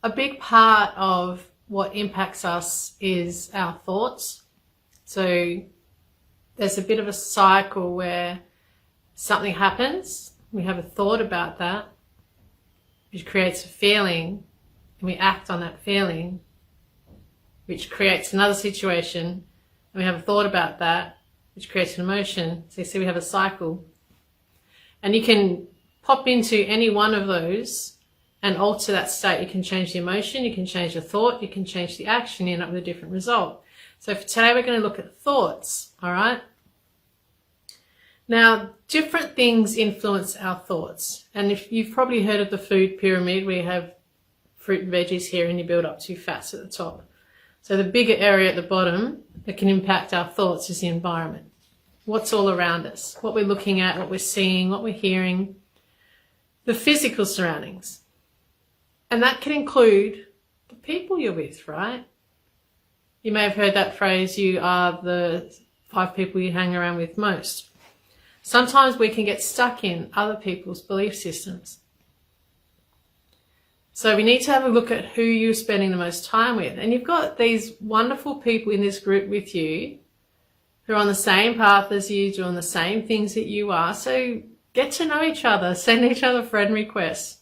A big part of what impacts us is our thoughts. So there's a bit of a cycle where something happens, we have a thought about that, which creates a feeling, and we act on that feeling, which creates another situation, and we have a thought about that, which creates an emotion. So you see we have a cycle. And you can pop into any one of those and alter that state. You can change the emotion, you can change the thought, you can change the action, you end up with a different result. So for today we're going to look at thoughts, all right? Now, different things influence our thoughts. And if you've probably heard of the food pyramid, we have fruit and veggies here and you build up to fats at the top. So the bigger area at the bottom that can impact our thoughts is the environment. What's all around us, what we're looking at, what we're seeing, what we're hearing, the physical surroundings. And that can include the people you're with, right? You may have heard that phrase, you are the 5 people you hang around with most. Sometimes we can get stuck in other people's belief systems. So we need to have a look at who you're spending the most time with. And you've got these wonderful people in this group with you who are on the same path as you, doing the same things that you are. So get to know each other, send each other friend requests.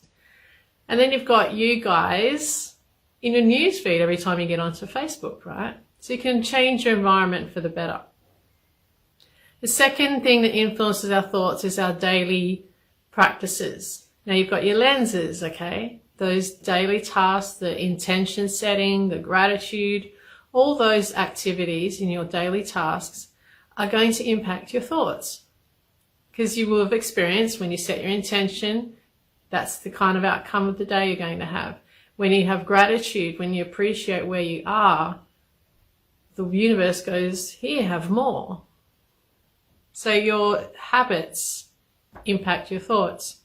And then you've got you guys in your newsfeed every time you get onto Facebook, right? So you can change your environment for the better. The second thing that influences our thoughts is our daily practices. Now you've got your lenses, okay? Those daily tasks, the intention setting, the gratitude, all those activities in your daily tasks are going to impact your thoughts. Because you will have experienced when you set your intention, that's the kind of outcome of the day you're going to have. When you have gratitude, when you appreciate where you are, the universe goes, here, have more. So your habits impact your thoughts.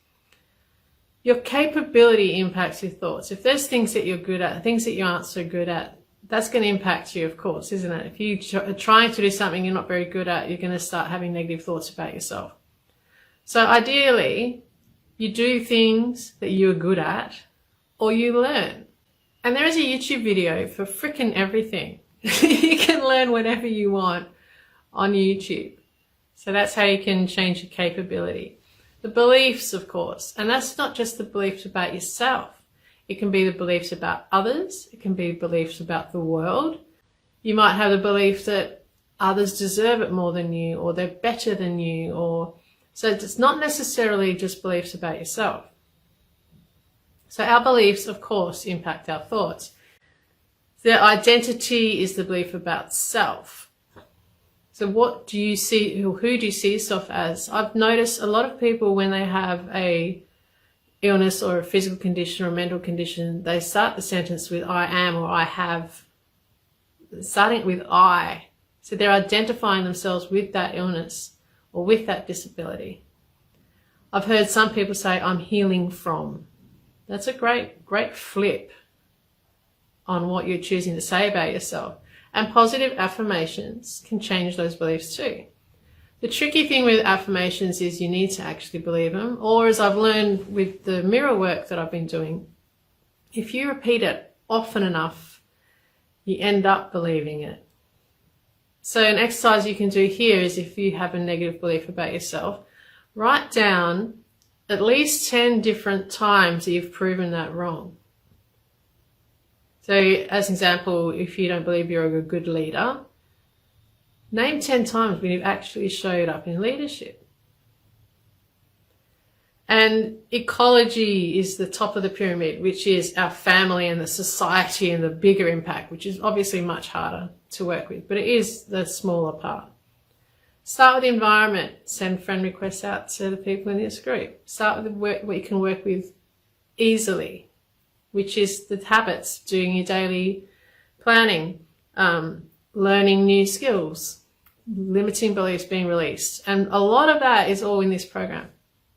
Your capability impacts your thoughts. If there's things that you're good at, things that you aren't so good at, that's going to impact you, of course, isn't it? If you are trying to do something you're not very good at, you're going to start having negative thoughts about yourself. So ideally, you do things that you're good at, or you learn. And there is a YouTube video for frickin' everything. You can learn whatever you want on YouTube. So that's how you can change your capability. The beliefs, of course, and that's not just the beliefs about yourself. It can be the beliefs about others. It can be beliefs about the world. You might have the belief that others deserve it more than you, or they're better than you, or so it's not necessarily just beliefs about yourself. So our beliefs, of course, impact our thoughts. The identity is the belief about self. So what do you see, who do you see yourself as? I've noticed a lot of people when they have a illness or a physical condition or a mental condition, they start the sentence with I am or I have, starting it with I. So they're identifying themselves with that illness or with that disability. I've heard some people say, I'm healing from. That's a great flip on what you're choosing to say about yourself. And positive affirmations can change those beliefs too. The tricky thing with affirmations is you need to actually believe them, or as I've learned with the mirror work that I've been doing, if you repeat it often enough, you end up believing it. So an exercise you can do here is if you have a negative belief about yourself, write down at least 10 different times that you've proven that wrong. So as an example, if you don't believe you're a good leader, name 10 times when you've actually showed up in leadership. And ecology is the top of the pyramid, which is our family and the society and the bigger impact, which is obviously much harder to work with, but it is the smaller part. Start with the environment. Send friend requests out to the people in this group. Start with the work, what you can work with easily, which is the habits, doing your daily planning, learning new skills, limiting beliefs being released. And a lot of that is all in this program.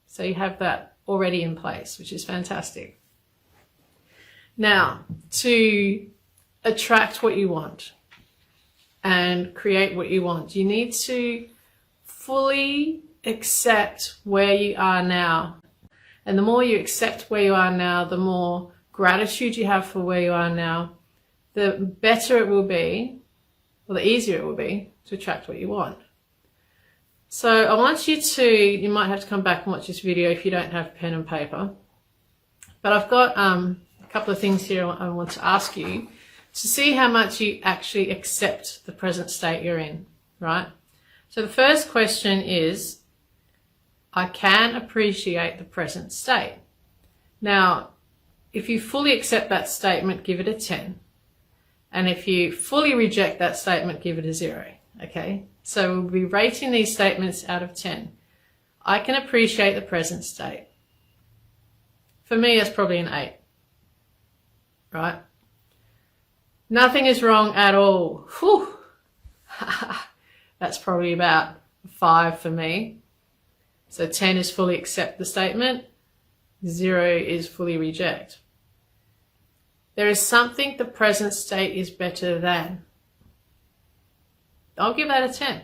So you have that already in place, which is fantastic. Now, to attract what you want and create what you want, you need to fully accept where you are now. And the more you accept where you are now, the more gratitude you have for where you are now, the better it will be, or the easier it will be to attract what you want. So I want you might have to come back and watch this video if you don't have pen and paper. But I've got a couple of things here I want to ask you to see how much you actually accept the present state you're in, right? So the first question is, I can appreciate the present state. Now, if you fully accept that statement, give it a 10. And if you fully reject that statement, give it a 0, okay? So we'll be rating these statements out of 10. I can appreciate the present state. For me, that's probably an 8, right? Nothing is wrong at all. Whew. That's probably about 5 for me. So 10 is fully accept the statement. 0 is fully reject. There is something the present state is better than. I'll give that a 10.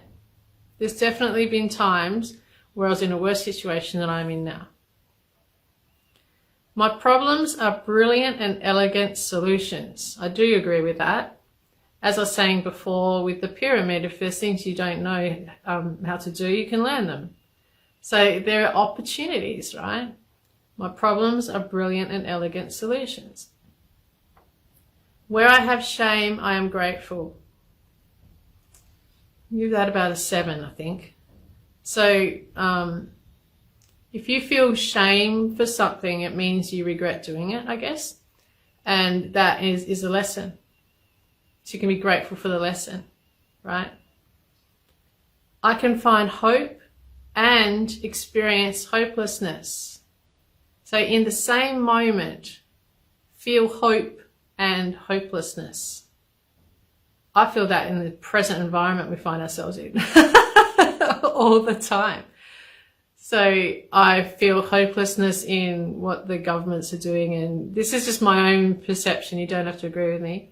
There's definitely been times where I was in a worse situation than I'm in now. My problems are brilliant and elegant solutions. I do agree with that. As I was saying before with the pyramid, if there's things you don't know how to do, you can learn them. So there are opportunities, right? My problems are brilliant and elegant solutions. Where I have shame, I am grateful. Give that about a 7, I think. So if you feel shame for something, it means you regret doing it, I guess. And that is a lesson. So you can be grateful for the lesson, right? I can find hope and experience hopelessness. So in the same moment, feel hope and hopelessness. I feel that in the present environment we find ourselves in all the time. So I feel hopelessness in what the governments are doing, and this is just my own perception. You don't have to agree with me.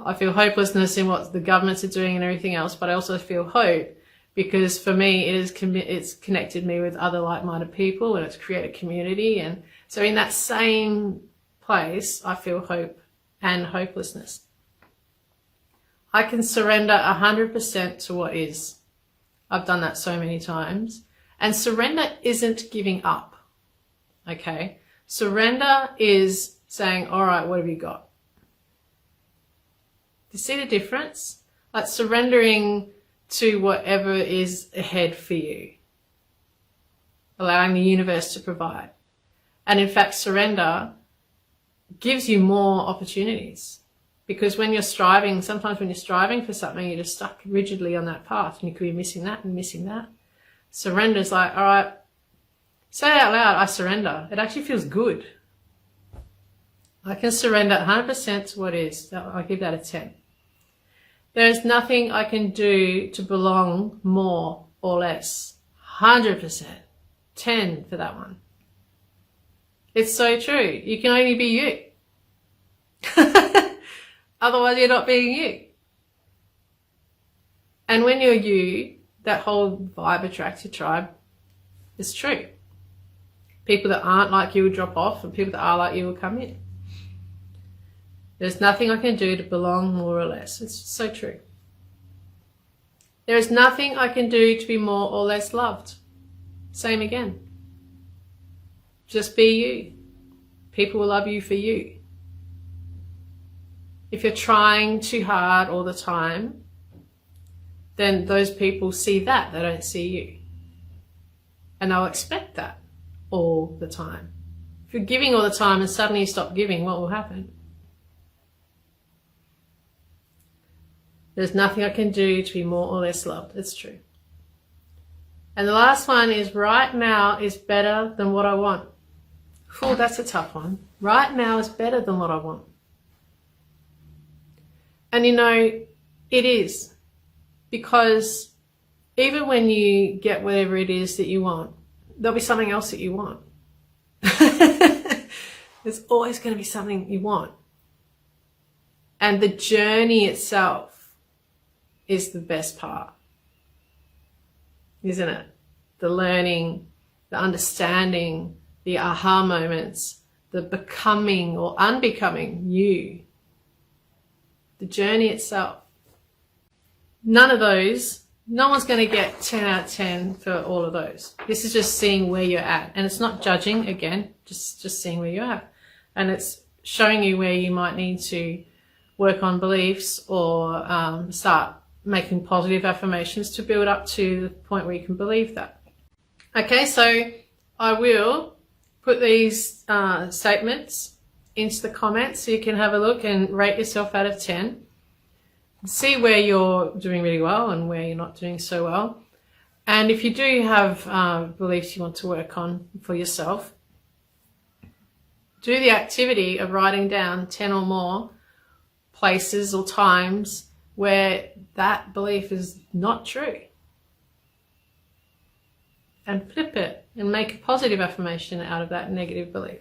I feel hopelessness in what the governments are doing and everything else, but I also feel hope because for me it's connected me with other like-minded people and it's created community. And so in that same place, I feel hope and hopelessness. I can surrender 100% to what is. I've done that so many times. And surrender isn't giving up, okay? Surrender is saying, all right, what have you got? Do you see the difference? Like surrendering to whatever is ahead for you, allowing the universe to provide. And in fact, surrender gives you more opportunities, because when you're striving, sometimes when you're striving for something, you're just stuck rigidly on that path and you could be missing that and missing that. Surrender is like, all right, say it out loud, I surrender. It actually feels good. I can surrender 100% to what is. I'll give that a 10. There is nothing I can do to belong more or less. 100%. 10 for that one. It's so true. You can only be you. Otherwise, you're not being you. And when you're you, that whole vibe attracts your tribe. It's true. People that aren't like you will drop off, and people that are like you will come in. There's nothing I can do to belong more or less. It's so true. There is nothing I can do to be more or less loved. Same again. Just be you. People will love you for you. If you're trying too hard all the time, then those people see that. They don't see you. And they'll expect that all the time. If you're giving all the time and suddenly you stop giving, what will happen? There's nothing I can do to be more or less loved. It's true. And the last one is right now is better than what I want. Oh, that's a tough one. Right now is better than what I want. And you know, it is. Because even when you get whatever it is that you want, there'll be something else that you want. There's always going to be something you want. And the journey itself is the best part, isn't it? The learning, the understanding, the aha moments, the becoming or unbecoming you, the journey itself. None of those, no one's going to get 10 out of 10 for all of those. This is just seeing where you're at. And it's not judging, again, just seeing where you're at. And it's showing you where you might need to work on beliefs or start making positive affirmations to build up to the point where you can believe that. Okay, so I will put these statements into the comments so you can have a look and rate yourself out of 10. See where you're doing really well and where you're not doing so well. And if you do have beliefs you want to work on for yourself, do the activity of writing down 10 or more places or times where that belief is not true. And flip it and make a positive affirmation out of that negative belief.